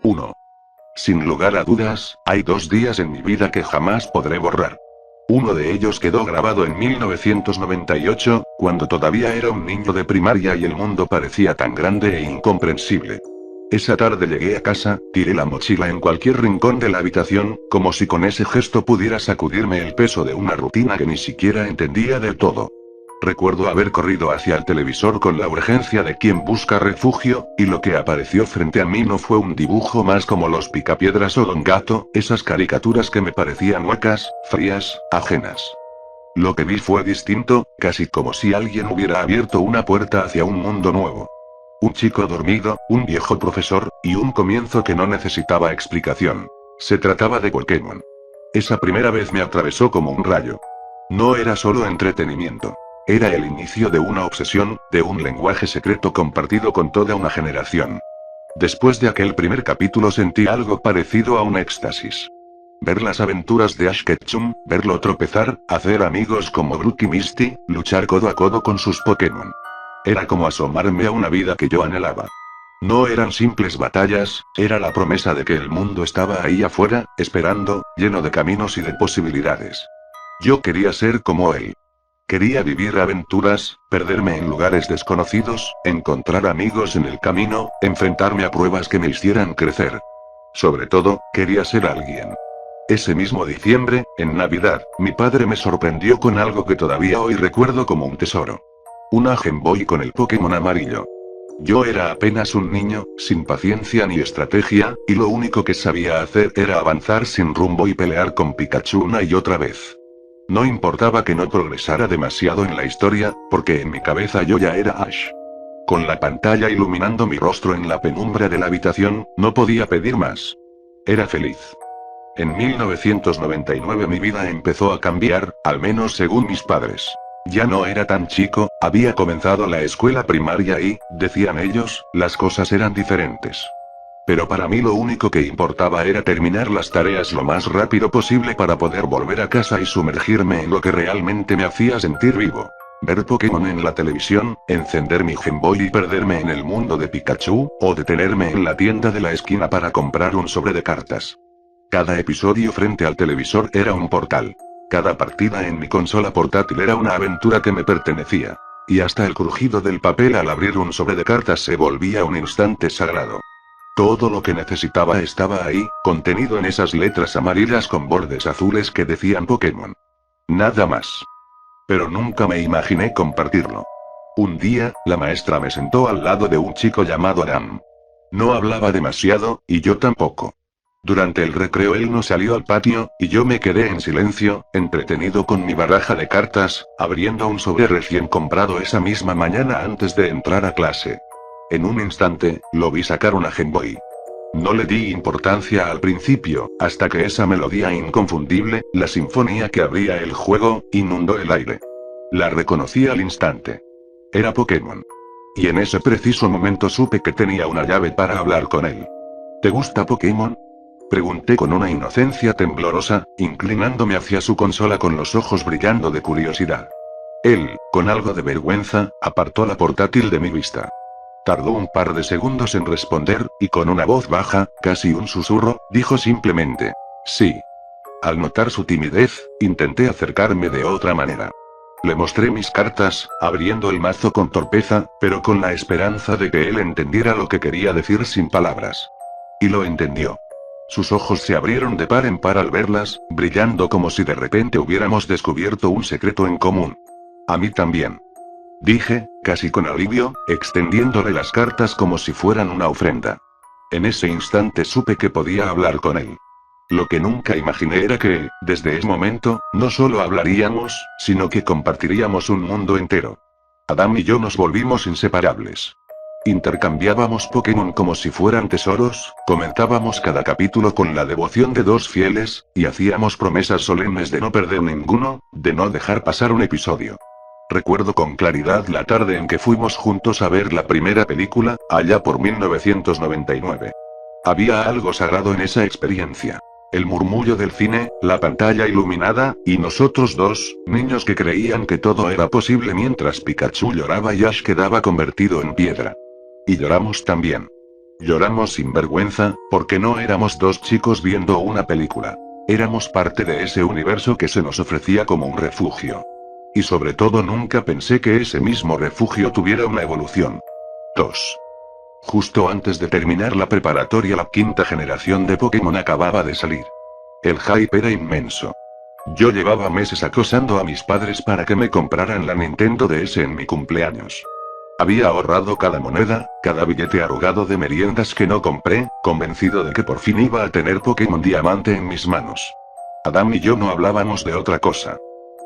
1. Sin lugar a dudas, hay 2 días en mi vida que jamás podré borrar. Uno de ellos quedó grabado en 1998, cuando todavía era un niño de primaria y el mundo parecía tan grande e incomprensible. Esa tarde llegué a casa, tiré la mochila en cualquier rincón de la habitación, como si con ese gesto pudiera sacudirme el peso de una rutina que ni siquiera entendía del todo. Recuerdo haber corrido hacia el televisor con la urgencia de quien busca refugio, y lo que apareció frente a mí no fue un dibujo más como los Picapiedras o Don Gato, esas caricaturas que me parecían huecas, frías, ajenas. Lo que vi fue distinto, casi como si alguien hubiera abierto una puerta hacia un mundo nuevo. Un chico dormido, un viejo profesor, y un comienzo que no necesitaba explicación. Se trataba de Pokémon. Esa primera vez me atravesó como un rayo. No era solo entretenimiento. Era el inicio de una obsesión, de un lenguaje secreto compartido con toda una generación. Después de aquel primer capítulo sentí algo parecido a un éxtasis. Ver las aventuras de Ash Ketchum, verlo tropezar, hacer amigos como Brook y Misty, luchar codo a codo con sus Pokémon. Era como asomarme a una vida que yo anhelaba. No eran simples batallas, era la promesa de que el mundo estaba ahí afuera, esperando, lleno de caminos y de posibilidades. Yo quería ser como él. Quería vivir aventuras, perderme en lugares desconocidos, encontrar amigos en el camino, enfrentarme a pruebas que me hicieran crecer. Sobre todo, quería ser alguien. Ese mismo diciembre, en Navidad, mi padre me sorprendió con algo que todavía hoy recuerdo como un tesoro. Una Game Boy con el Pokémon amarillo. Yo era apenas un niño, sin paciencia ni estrategia, y lo único que sabía hacer era avanzar sin rumbo y pelear con Pikachu una y otra vez. No importaba que no progresara demasiado en la historia, porque en mi cabeza yo ya era Ash. Con la pantalla iluminando mi rostro en la penumbra de la habitación, no podía pedir más. Era feliz. En 1999 mi vida empezó a cambiar, al menos según mis padres. Ya no era tan chico, había comenzado la escuela primaria y, decían ellos, las cosas eran diferentes. Pero para mí lo único que importaba era terminar las tareas lo más rápido posible para poder volver a casa y sumergirme en lo que realmente me hacía sentir vivo. Ver Pokémon en la televisión, encender mi Game Boy y perderme en el mundo de Pikachu, o detenerme en la tienda de la esquina para comprar un sobre de cartas. Cada episodio frente al televisor era un portal. Cada partida en mi consola portátil era una aventura que me pertenecía. Y hasta el crujido del papel al abrir un sobre de cartas se volvía un instante sagrado. Todo lo que necesitaba estaba ahí, contenido en esas letras amarillas con bordes azules que decían Pokémon. Nada más. Pero nunca me imaginé compartirlo. Un día, la maestra me sentó al lado de un chico llamado Aram. No hablaba demasiado, y yo tampoco. Durante el recreo él no salió al patio, y yo me quedé en silencio, entretenido con mi baraja de cartas, abriendo un sobre recién comprado esa misma mañana antes de entrar a clase. En un instante, lo vi sacar una Game Boy. No le di importancia al principio, hasta que esa melodía inconfundible, la sinfonía que abría el juego, inundó el aire. La reconocí al instante. Era Pokémon. Y en ese preciso momento supe que tenía una llave para hablar con él. ¿Te gusta Pokémon?, pregunté con una inocencia temblorosa, inclinándome hacia su consola con los ojos brillando de curiosidad. Él, con algo de vergüenza, apartó la portátil de mi vista. Tardó un par de segundos en responder, y con una voz baja, casi un susurro, dijo simplemente: sí. Al notar su timidez, intenté acercarme de otra manera. Le mostré mis cartas, abriendo el mazo con torpeza, pero con la esperanza de que él entendiera lo que quería decir sin palabras. Y lo entendió. Sus ojos se abrieron de par en par al verlas, brillando como si de repente hubiéramos descubierto un secreto en común. A mí también. Dije, casi con alivio, extendiéndole las cartas como si fueran una ofrenda. En ese instante supe que podía hablar con él. Lo que nunca imaginé era que, desde ese momento, no solo hablaríamos, sino que compartiríamos un mundo entero. Adam y yo nos volvimos inseparables. Intercambiábamos Pokémon como si fueran tesoros, comentábamos cada capítulo con la devoción de dos fieles, y hacíamos promesas solemnes de no perder ninguno, de no dejar pasar un episodio. Recuerdo con claridad la tarde en que fuimos juntos a ver la primera película, allá por 1999. Había algo sagrado en esa experiencia. El murmullo del cine, la pantalla iluminada, y nosotros dos, niños que creían que todo era posible mientras Pikachu lloraba y Ash quedaba convertido en piedra. Y lloramos también. Lloramos sin vergüenza, porque no éramos dos chicos viendo una película. Éramos parte de ese universo que se nos ofrecía como un refugio. Y sobre todo nunca pensé que ese mismo refugio tuviera una evolución. 2. Justo antes de terminar la preparatoria, la quinta generación de Pokémon acababa de salir. El hype era inmenso. Yo llevaba meses acosando a mis padres para que me compraran la Nintendo DS en mi cumpleaños. Había ahorrado cada moneda, cada billete arrugado de meriendas que no compré, convencido de que por fin iba a tener Pokémon Diamante en mis manos. Adam y yo no hablábamos de otra cosa.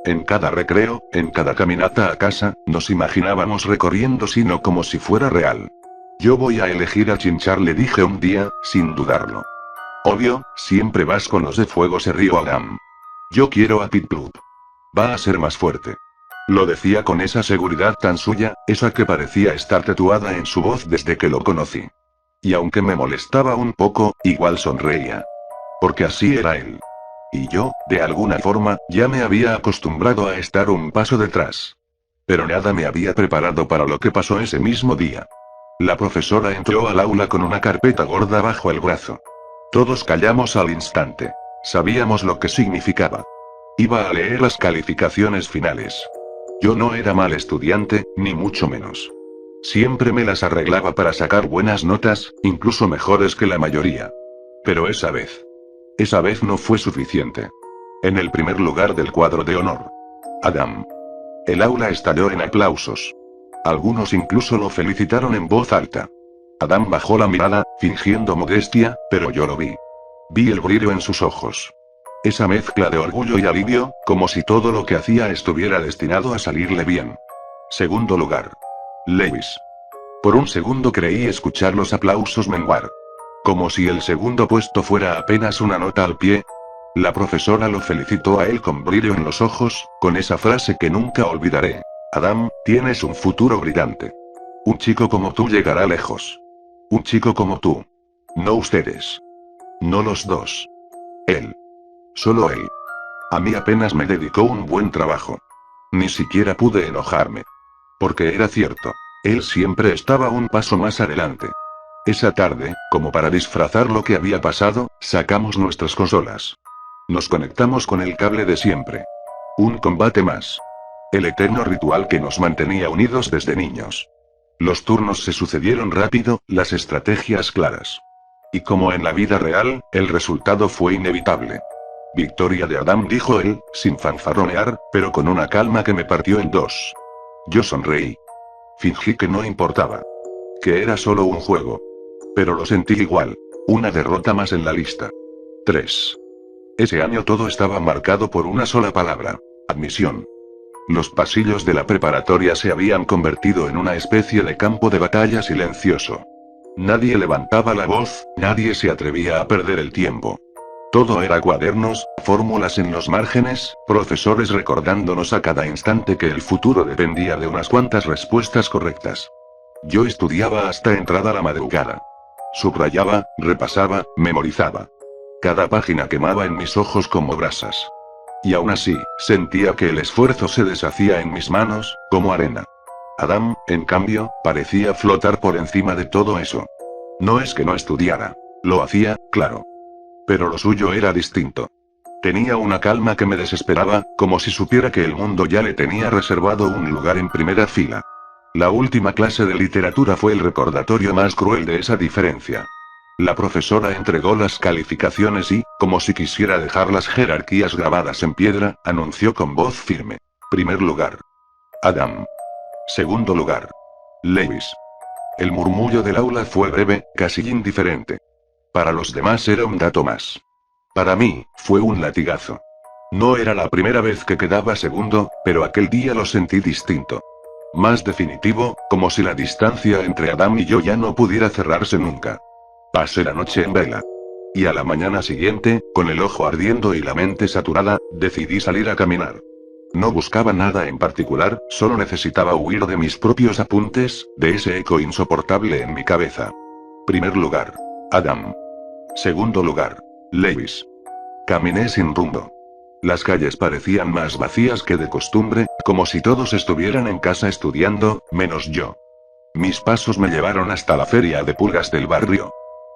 En cada recreo, en cada caminata a casa, nos imaginábamos recorriendo Sinnoh como si fuera real. Yo voy a elegir a Chinchar, le dije un día, sin dudarlo. Obvio, siempre vas con los de fuego, se rió Adam. Yo quiero a Piplup. Va a ser más fuerte. Lo decía con esa seguridad tan suya, esa que parecía estar tatuada en su voz desde que lo conocí. Y aunque me molestaba un poco, igual sonreía. Porque así era él. Y yo, de alguna forma, ya me había acostumbrado a estar un paso detrás. Pero nada me había preparado para lo que pasó ese mismo día. La profesora entró al aula con una carpeta gorda bajo el brazo. Todos callamos al instante. Sabíamos lo que significaba. Iba a leer las calificaciones finales. Yo no era mal estudiante, ni mucho menos. Siempre me las arreglaba para sacar buenas notas, incluso mejores que la mayoría. Pero esa vez no fue suficiente. En el primer lugar del cuadro de honor, Adam. El aula estalló en aplausos. Algunos incluso lo felicitaron en voz alta. Adam bajó la mirada, fingiendo modestia, pero yo lo vi. Vi el brillo en sus ojos. Esa mezcla de orgullo y alivio, como si todo lo que hacía estuviera destinado a salirle bien. Segundo lugar. Lewis. Por un segundo creí escuchar los aplausos menguar. Como si el segundo puesto fuera apenas una nota al pie. La profesora lo felicitó a él con brillo en los ojos, con esa frase que nunca olvidaré. Adam, tienes un futuro brillante. Un chico como tú llegará lejos. Un chico como tú. No ustedes. No los dos. Él. Solo él. A mí apenas me dedicó un buen trabajo. Ni siquiera pude enojarme. Porque era cierto. Él siempre estaba un paso más adelante. Esa tarde, como para disfrazar lo que había pasado, sacamos nuestras consolas. Nos conectamos con el cable de siempre. Un combate más. El eterno ritual que nos mantenía unidos desde niños. Los turnos se sucedieron rápido, las estrategias claras. Y como en la vida real, el resultado fue inevitable. Victoria de Adam, dijo él, sin fanfarronear, pero con una calma que me partió en dos. Yo sonreí. Fingí que no importaba. Que era solo un juego. Pero lo sentí igual. Una derrota más en la lista. 3. Ese año todo estaba marcado por una sola palabra. Admisión. Los pasillos de la preparatoria se habían convertido en una especie de campo de batalla silencioso. Nadie levantaba la voz, nadie se atrevía a perder el tiempo. Todo era cuadernos, fórmulas en los márgenes, profesores recordándonos a cada instante que el futuro dependía de unas cuantas respuestas correctas. Yo estudiaba hasta entrada la madrugada. Subrayaba, repasaba, memorizaba. Cada página quemaba en mis ojos como brasas. Y aún así, sentía que el esfuerzo se deshacía en mis manos, como arena. Adam, en cambio, parecía flotar por encima de todo eso. No es que no estudiara. Lo hacía, claro. Pero lo suyo era distinto. Tenía una calma que me desesperaba, como si supiera que el mundo ya le tenía reservado un lugar en primera fila. La última clase de literatura fue el recordatorio más cruel de esa diferencia. La profesora entregó las calificaciones y, como si quisiera dejar las jerarquías grabadas en piedra, anunció con voz firme. Primer lugar. Adam. Segundo lugar. Lewis. El murmullo del aula fue breve, casi indiferente. Para los demás era un dato más. Para mí, fue un latigazo. No era la primera vez que quedaba segundo, pero aquel día lo sentí distinto. Más definitivo, como si la distancia entre Adam y yo ya no pudiera cerrarse nunca. Pasé la noche en vela. Y a la mañana siguiente, con el ojo ardiendo y la mente saturada, decidí salir a caminar. No buscaba nada en particular, solo necesitaba huir de mis propios apuntes, de ese eco insoportable en mi cabeza. Primer lugar. Adam. Segundo lugar. Lewis. Caminé sin rumbo. Las calles parecían más vacías que de costumbre, como si todos estuvieran en casa estudiando, menos yo. Mis pasos me llevaron hasta la feria de pulgas del barrio.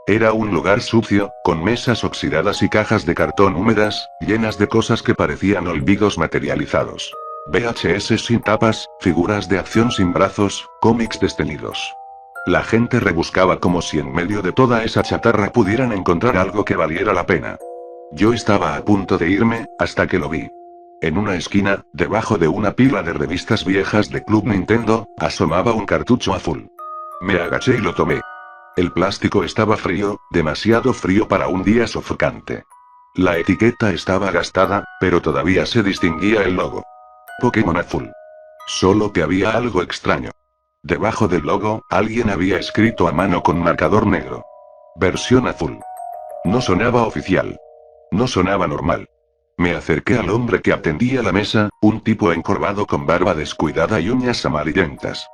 Era un lugar sucio, con mesas oxidadas y cajas de cartón húmedas, llenas de cosas que parecían olvidos materializados. VHS sin tapas, figuras de acción sin brazos, cómics destenidos. La gente rebuscaba como si en medio de toda esa chatarra pudieran encontrar algo que valiera la pena. Yo estaba a punto de irme, hasta que lo vi. En una esquina, debajo de una pila de revistas viejas de Club Nintendo, asomaba un cartucho azul. Me agaché y lo tomé. El plástico estaba frío, demasiado frío para un día sofocante. La etiqueta estaba gastada, pero todavía se distinguía el logo. Pokémon azul. Solo que había algo extraño. Debajo del logo, alguien había escrito a mano con marcador negro. Versión azul. No sonaba oficial. No sonaba normal. Me acerqué al hombre que atendía la mesa, un tipo encorvado con barba descuidada y uñas amarillentas.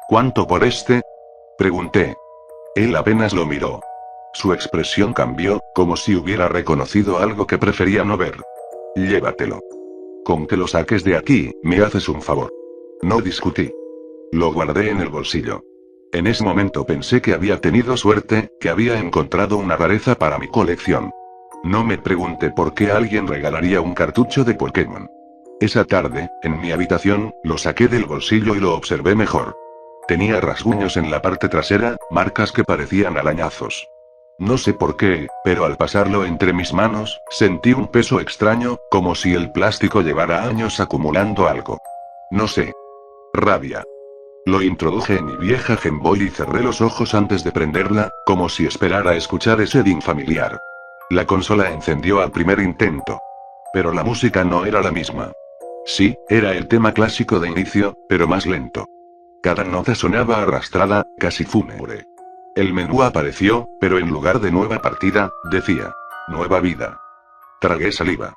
¿Cuánto por este? Pregunté. Él apenas lo miró. Su expresión cambió, como si hubiera reconocido algo que prefería no ver. Llévatelo. Con que lo saques de aquí, me haces un favor. No discutí. Lo guardé en el bolsillo. En ese momento pensé que había tenido suerte, que había encontrado una rareza para mi colección. No me pregunté por qué alguien regalaría un cartucho de Pokémon. Esa tarde, en mi habitación, lo saqué del bolsillo y lo observé mejor. Tenía rasguños en la parte trasera, marcas que parecían arañazos. No sé por qué, pero al pasarlo entre mis manos, sentí un peso extraño, como si el plástico llevara años acumulando algo. No sé. Rabia. Lo introduje en mi vieja Game Boy y cerré los ojos antes de prenderla, como si esperara escuchar ese ding familiar. La consola encendió al primer intento. Pero la música no era la misma. Sí, era el tema clásico de inicio, pero más lento. Cada nota sonaba arrastrada, casi fúnebre. El menú apareció, pero en lugar de nueva partida, decía, nueva vida. Tragué saliva.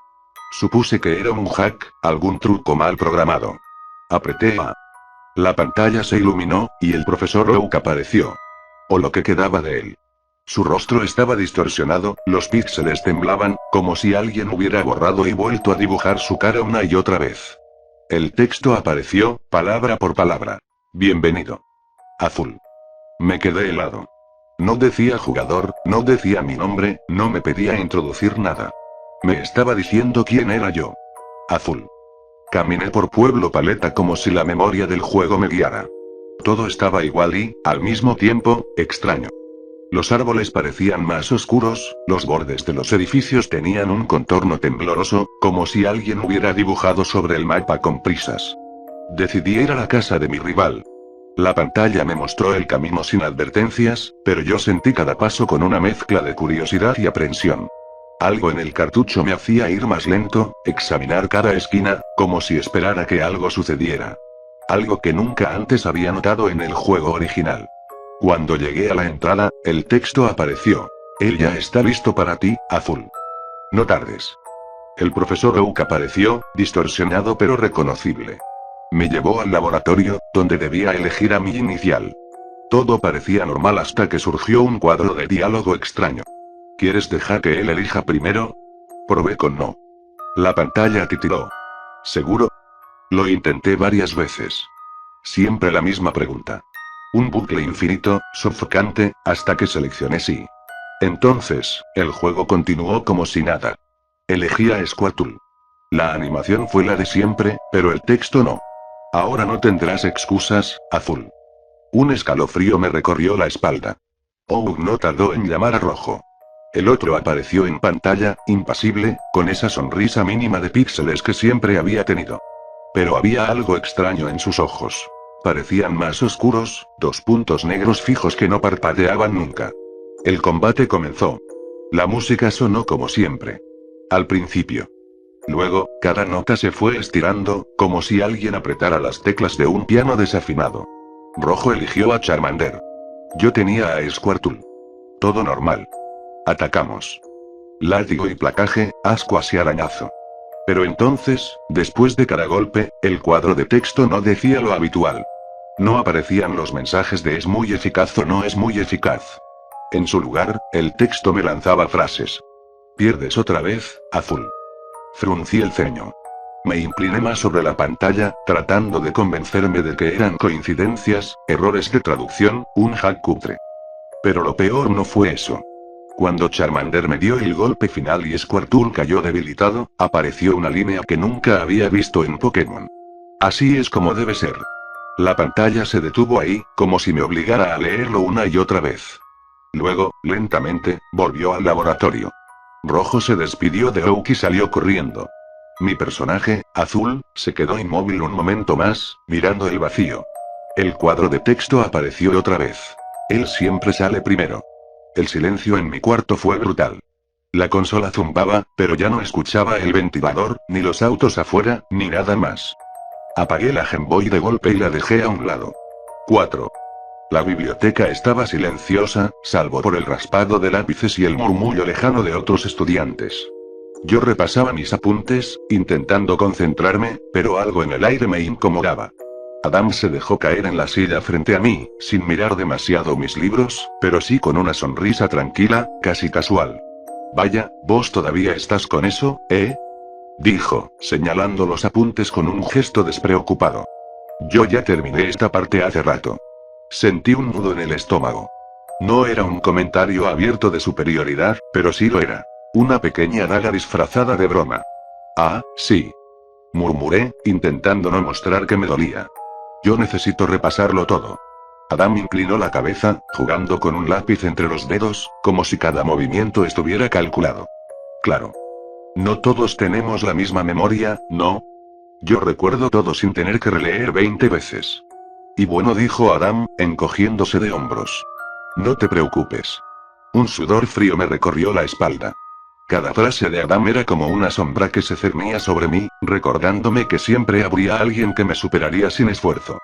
Supuse que era un hack, algún truco mal programado. Apreté A. La pantalla se iluminó, y el profesor Oak apareció. O lo que quedaba de él. Su rostro estaba distorsionado, los píxeles temblaban, como si alguien hubiera borrado y vuelto a dibujar su cara una y otra vez. El texto apareció, palabra por palabra. Bienvenido. Azul. Me quedé helado. No decía jugador, no decía mi nombre, no me pedía introducir nada. Me estaba diciendo quién era yo. Azul. Caminé por Pueblo Paleta como si la memoria del juego me guiara. Todo estaba igual y, al mismo tiempo, extraño. Los árboles parecían más oscuros, los bordes de los edificios tenían un contorno tembloroso, como si alguien hubiera dibujado sobre el mapa con prisas. Decidí ir a la casa de mi rival. La pantalla me mostró el camino sin advertencias, pero yo sentí cada paso con una mezcla de curiosidad y aprensión. Algo en el cartucho me hacía ir más lento, examinar cada esquina, como si esperara que algo sucediera. Algo que nunca antes había notado en el juego original. Cuando llegué a la entrada, el texto apareció. Él ya está listo para ti, Azul. No tardes. El profesor Oak apareció, distorsionado pero reconocible. Me llevó al laboratorio, donde debía elegir a mi inicial. Todo parecía normal hasta que surgió un cuadro de diálogo extraño. ¿Quieres dejar que él elija primero? Probé con no. La pantalla titiló. ¿Seguro? Lo intenté varias veces. Siempre la misma pregunta. Un bucle infinito, sofocante, hasta que seleccioné sí. Entonces, el juego continuó como si nada. Elegí a Squirtle. La animación fue la de siempre, pero el texto no. Ahora no tendrás excusas, Azul. Un escalofrío me recorrió la espalda. Oak no tardó en llamar a Rojo. El otro apareció en pantalla, impasible, con esa sonrisa mínima de píxeles que siempre había tenido. Pero había algo extraño en sus ojos. Parecían más oscuros, dos puntos negros fijos que no parpadeaban nunca. El combate comenzó. La música sonó como siempre. Al principio. Luego, cada nota se fue estirando, como si alguien apretara las teclas de un piano desafinado. Rojo eligió a Charmander. Yo tenía a Squirtle. Todo normal. Atacamos. Látigo y placaje, ascuas y arañazo. Pero entonces, después de cada golpe, el cuadro de texto no decía lo habitual. No aparecían los mensajes de es muy eficaz o no es muy eficaz. En su lugar, el texto me lanzaba frases. Pierdes otra vez, Azul. Fruncí el ceño. Me incliné más sobre la pantalla, tratando de convencerme de que eran coincidencias, errores de traducción, un hack cutre. Pero lo peor no fue eso. Cuando Charmander me dio el golpe final y Squirtle cayó debilitado, apareció una línea que nunca había visto en Pokémon. Así es como debe ser. La pantalla se detuvo ahí, como si me obligara a leerlo una y otra vez. Luego, lentamente, volvió al laboratorio. Rojo se despidió de Oak y salió corriendo. Mi personaje, Azul, se quedó inmóvil un momento más, mirando el vacío. El cuadro de texto apareció otra vez. Él siempre sale primero. El silencio en mi cuarto fue brutal. La consola zumbaba, pero ya no escuchaba el ventilador, ni los autos afuera, ni nada más. Apagué la Game Boy de golpe y la dejé a un lado. 4. La biblioteca estaba silenciosa, salvo por el raspado de lápices y el murmullo lejano de otros estudiantes. Yo repasaba mis apuntes, intentando concentrarme, pero algo en el aire me incomodaba. Adam se dejó caer en la silla frente a mí, sin mirar demasiado mis libros, pero sí con una sonrisa tranquila, casi casual. Vaya, ¿vos todavía estás con eso, eh? Dijo, señalando los apuntes con un gesto despreocupado. Yo ya terminé esta parte hace rato. Sentí un nudo en el estómago. No era un comentario abierto de superioridad, pero sí lo era. Una pequeña daga disfrazada de broma. Ah, sí. Murmuré, intentando no mostrar que me dolía. Yo necesito repasarlo todo. Adam inclinó la cabeza, jugando con un lápiz entre los dedos, como si cada movimiento estuviera calculado. Claro. No todos tenemos la misma memoria, ¿no? Yo recuerdo todo sin tener que releer 20 veces. Y bueno, dijo Adam, encogiéndose de hombros. No te preocupes. Un sudor frío me recorrió la espalda. Cada frase de Adam era como una sombra que se cernía sobre mí, recordándome que siempre habría alguien que me superaría sin esfuerzo.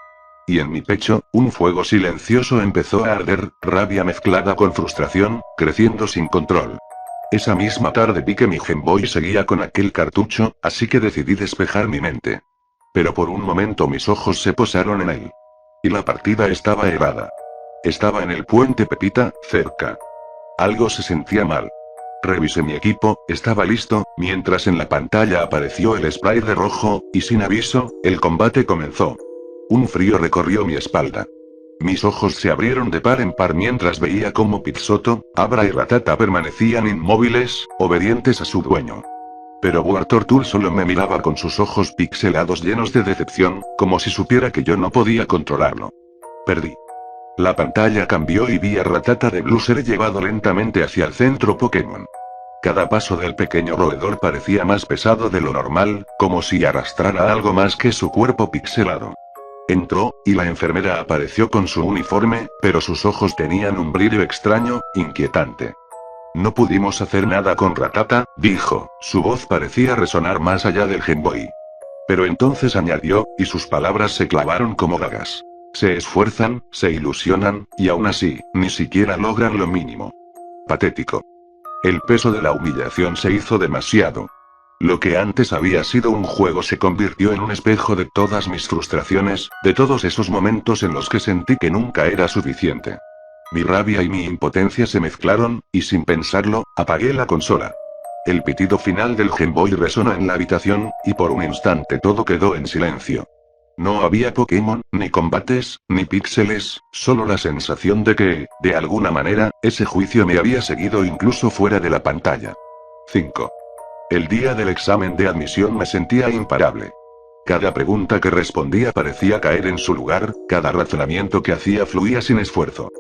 Y en mi pecho, un fuego silencioso empezó a arder, rabia mezclada con frustración, creciendo sin control. Esa misma tarde vi que mi Game Boy seguía con aquel cartucho, así que decidí despejar mi mente. Pero por un momento mis ojos se posaron en él. Y la partida estaba errada. Estaba en el puente Pepita, cerca. Algo se sentía mal. Revisé mi equipo, estaba listo, mientras en la pantalla apareció el sprite rojo, y sin aviso, el combate comenzó. Un frío recorrió mi espalda. Mis ojos se abrieron de par en par mientras veía cómo Pizzoto, Abra y Ratata permanecían inmóviles, obedientes a su dueño. Pero Wartortle solo me miraba con sus ojos pixelados llenos de decepción, como si supiera que yo no podía controlarlo. Perdí. La pantalla cambió y vi a Ratata de Blue ser llevado lentamente hacia el centro Pokémon. Cada paso del pequeño roedor parecía más pesado de lo normal, como si arrastrara algo más que su cuerpo pixelado. Entró, y la enfermera apareció con su uniforme, pero sus ojos tenían un brillo extraño, inquietante. No pudimos hacer nada con Ratata, dijo, su voz parecía resonar más allá del Game Boy. Pero entonces añadió, y sus palabras se clavaron como dagas. Se esfuerzan, se ilusionan, y aún así, ni siquiera logran lo mínimo. Patético. El peso de la humillación se hizo demasiado. Lo que antes había sido un juego se convirtió en un espejo de todas mis frustraciones, de todos esos momentos en los que sentí que nunca era suficiente. Mi rabia y mi impotencia se mezclaron, y sin pensarlo, apagué la consola. El pitido final del Game Boy resonó en la habitación, y por un instante todo quedó en silencio. No había Pokémon, ni combates, ni píxeles, solo la sensación de que, de alguna manera, ese juicio me había seguido incluso fuera de la pantalla. 5. El día del examen de admisión me sentía imparable. Cada pregunta que respondía parecía caer en su lugar, cada razonamiento que hacía fluía sin esfuerzo.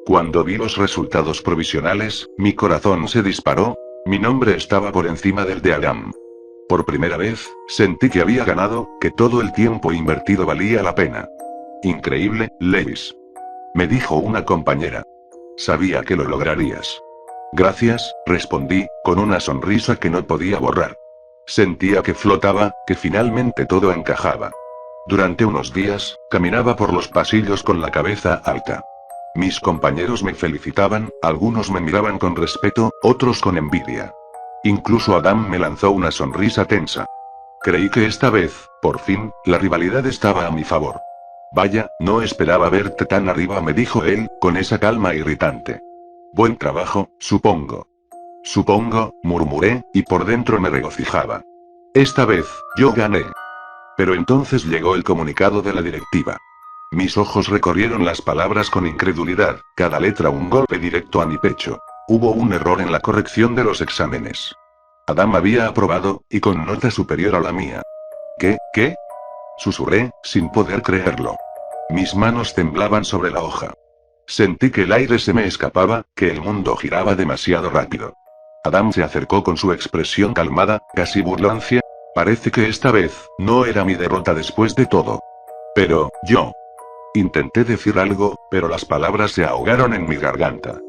Cuando vi los resultados provisionales, mi corazón se disparó, mi nombre estaba por encima del de Adam. Por primera vez, sentí que había ganado, que todo el tiempo invertido valía la pena. Increíble, Lewis. Me dijo una compañera. Sabía que lo lograrías. Gracias, respondí, con una sonrisa que no podía borrar. Sentía que flotaba, que finalmente todo encajaba. Durante unos días, caminaba por los pasillos con la cabeza alta. Mis compañeros me felicitaban, algunos me miraban con respeto, otros con envidia. Incluso Adam me lanzó una sonrisa tensa. Creí que esta vez, por fin, la rivalidad estaba a mi favor. Vaya, no esperaba verte tan arriba, me dijo él, con esa calma irritante. Buen trabajo, supongo. Supongo, murmuré, y por dentro me regocijaba. Esta vez, yo gané. Pero entonces llegó el comunicado de la directiva. Mis ojos recorrieron las palabras con incredulidad, cada letra un golpe directo a mi pecho. Hubo un error en la corrección de los exámenes. Adam había aprobado, y con nota superior a la mía. ¿Qué? ¿Qué? Susurré, sin poder creerlo. Mis manos temblaban sobre la hoja. Sentí que el aire se me escapaba, que el mundo giraba demasiado rápido. Adam se acercó con su expresión calmada, casi burlancia. Parece que esta vez, no era mi derrota después de todo. Pero, yo. Intenté decir algo, pero las palabras se ahogaron en mi garganta.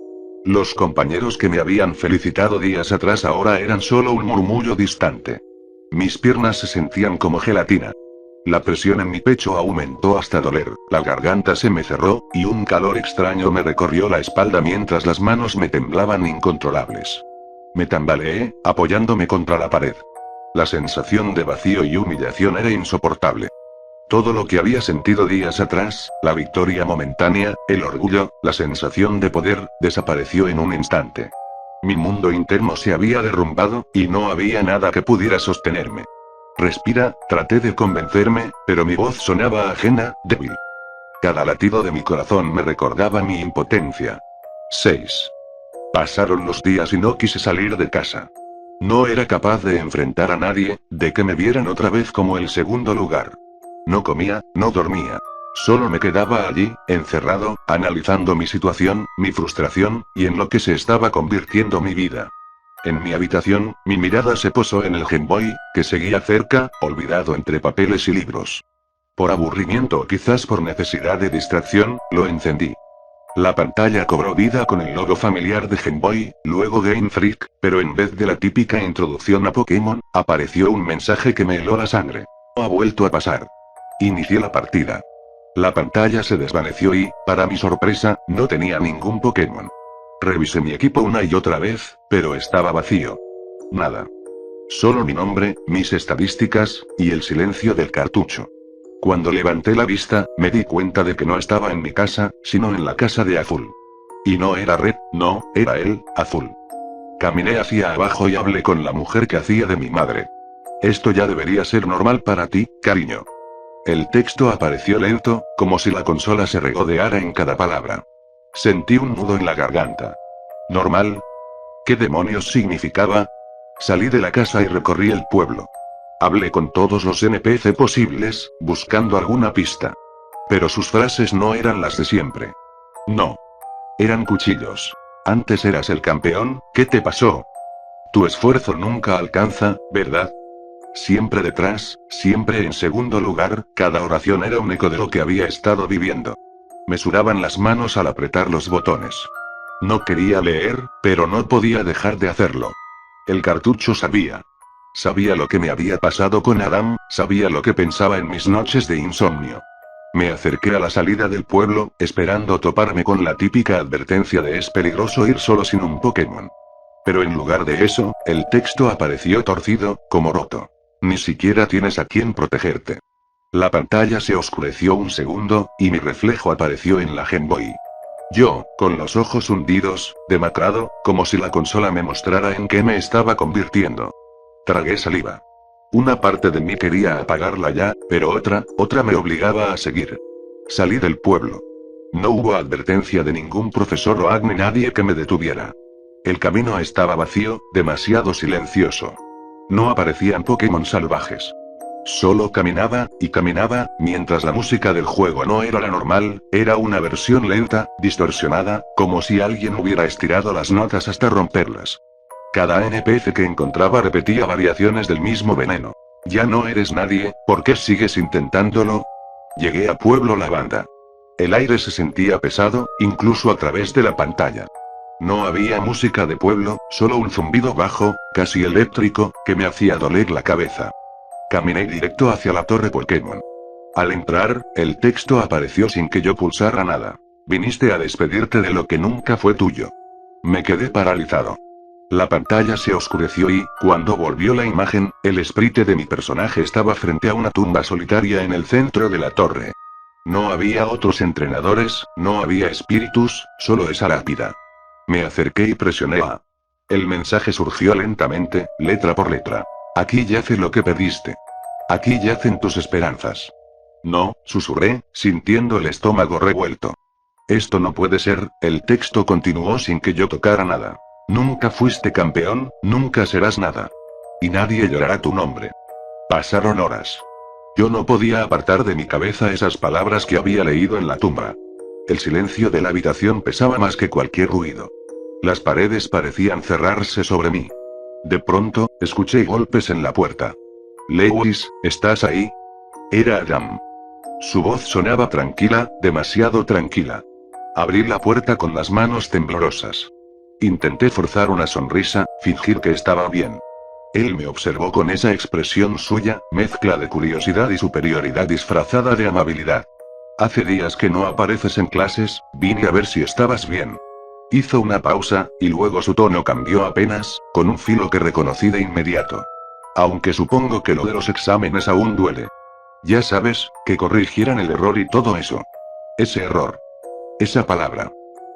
Los compañeros que me habían felicitado días atrás ahora eran solo un murmullo distante. Mis piernas se sentían como gelatina. La presión en mi pecho aumentó hasta doler, la garganta se me cerró, y un calor extraño me recorrió la espalda mientras las manos me temblaban incontrolables. Me tambaleé, apoyándome contra la pared. La sensación de vacío y humillación era insoportable. Todo lo que había sentido días atrás, la victoria momentánea, el orgullo, la sensación de poder, desapareció en un instante. Mi mundo interno se había derrumbado, y no había nada que pudiera sostenerme. Respira, traté de convencerme, pero mi voz sonaba ajena, débil. Cada latido de mi corazón me recordaba mi impotencia. 6. Pasaron los días y no quise salir de casa. No era capaz de enfrentar a nadie, de que me vieran otra vez como el segundo lugar. No comía, no dormía. Solo me quedaba allí, encerrado, analizando mi situación, mi frustración, y en lo que se estaba convirtiendo mi vida. En mi habitación, mi mirada se posó en el Game Boy, que seguía cerca, olvidado entre papeles y libros. Por aburrimiento o quizás por necesidad de distracción, lo encendí. La pantalla cobró vida con el logo familiar de Game Boy, luego Game Freak, pero en vez de la típica introducción a Pokémon, apareció un mensaje que me heló la sangre. No ha vuelto a pasar. Inicié la partida. La pantalla se desvaneció y, para mi sorpresa, no tenía ningún Pokémon. Revisé mi equipo una y otra vez, pero estaba vacío. Nada. Solo mi nombre, mis estadísticas, y el silencio del cartucho. Cuando levanté la vista, me di cuenta de que no estaba en mi casa, sino en la casa de Azul. Y no era Red, no, era él, Azul. Caminé hacia abajo y hablé con la mujer que hacía de mi madre. Esto ya debería ser normal para ti, cariño. El texto apareció lento, como si la consola se regodeara en cada palabra. Sentí un nudo en la garganta. ¿Normal? ¿Qué demonios significaba? Salí de la casa y recorrí el pueblo. Hablé con todos los NPC posibles, buscando alguna pista. Pero sus frases no eran las de siempre. No. Eran cuchillos. Antes eras el campeón, ¿qué te pasó? Tu esfuerzo nunca alcanza, ¿verdad? Siempre detrás, siempre en segundo lugar, cada oración era un eco de lo que había estado viviendo. Me sudaban las manos al apretar los botones. No quería leer, pero no podía dejar de hacerlo. El cartucho sabía. Sabía lo que me había pasado con Adam, sabía lo que pensaba en mis noches de insomnio. Me acerqué a la salida del pueblo, esperando toparme con la típica advertencia de es peligroso ir solo sin un Pokémon. Pero en lugar de eso, el texto apareció torcido, como roto. Ni siquiera tienes a quien protegerte. La pantalla se oscureció un segundo, y mi reflejo apareció en la Game Boy. Yo, con los ojos hundidos, demacrado, como si la consola me mostrara en qué me estaba convirtiendo. Tragué saliva. Una parte de mí quería apagarla ya, pero otra me obligaba a seguir. Salí del pueblo. No hubo advertencia de ningún profesor o ni nadie que me detuviera. El camino estaba vacío, demasiado silencioso. No aparecían Pokémon salvajes. Solo caminaba, y caminaba, mientras la música del juego no era la normal, era una versión lenta, distorsionada, como si alguien hubiera estirado las notas hasta romperlas. Cada NPC que encontraba repetía variaciones del mismo veneno. Ya no eres nadie, ¿por qué sigues intentándolo? Llegué a Pueblo Lavanda. El aire se sentía pesado, incluso a través de la pantalla. No había música de pueblo, solo un zumbido bajo, casi eléctrico, que me hacía doler la cabeza. Caminé directo hacia la torre Pokémon. Al entrar, el texto apareció sin que yo pulsara nada. Viniste a despedirte de lo que nunca fue tuyo. Me quedé paralizado. La pantalla se oscureció y, cuando volvió la imagen, el sprite de mi personaje estaba frente a una tumba solitaria en el centro de la torre. No había otros entrenadores, no había espíritus, solo esa lápida. Me acerqué y presioné A. El mensaje surgió lentamente, letra por letra. Aquí yace lo que pediste. Aquí yacen tus esperanzas. No, susurré, sintiendo el estómago revuelto. Esto no puede ser, el texto continuó sin que yo tocara nada. Nunca fuiste campeón, nunca serás nada. Y nadie llorará tu nombre. Pasaron horas. Yo no podía apartar de mi cabeza esas palabras que había leído en la tumba. El silencio de la habitación pesaba más que cualquier ruido. Las paredes parecían cerrarse sobre mí. De pronto, escuché golpes en la puerta. Lewis, ¿estás ahí? Era Adam. Su voz sonaba tranquila, demasiado tranquila. Abrí la puerta con las manos temblorosas. Intenté forzar una sonrisa, fingir que estaba bien. Él me observó con esa expresión suya, mezcla de curiosidad y superioridad disfrazada de amabilidad. Hace días que no apareces en clases, vine a ver si estabas bien. Hizo una pausa, y luego su tono cambió apenas, con un filo que reconocí de inmediato. Aunque supongo que lo de los exámenes aún duele. Ya sabes, que corrigieran el error y todo eso. Ese error. Esa palabra.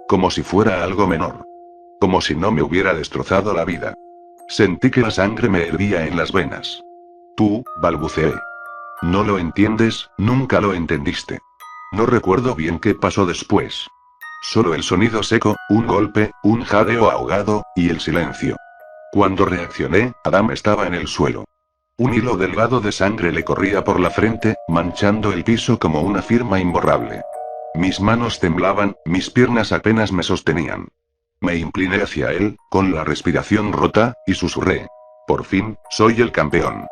Como si fuera algo menor. Como si no me hubiera destrozado la vida. Sentí que la sangre me hervía en las venas. Tú, balbuceé. No lo entiendes, nunca lo entendiste. No recuerdo bien qué pasó después. Solo el sonido seco, un golpe, un jadeo ahogado, y el silencio. Cuando reaccioné, Adam estaba en el suelo. Un hilo delgado de sangre le corría por la frente, manchando el piso como una firma imborrable. Mis manos temblaban, mis piernas apenas me sostenían. Me incliné hacia él, con la respiración rota, y susurré. Por fin, soy el campeón.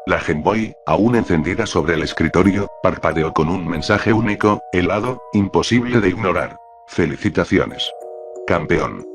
La Game Boy, aún encendida sobre el escritorio, parpadeó con un mensaje único, helado, imposible de ignorar. Felicitaciones. Campeón.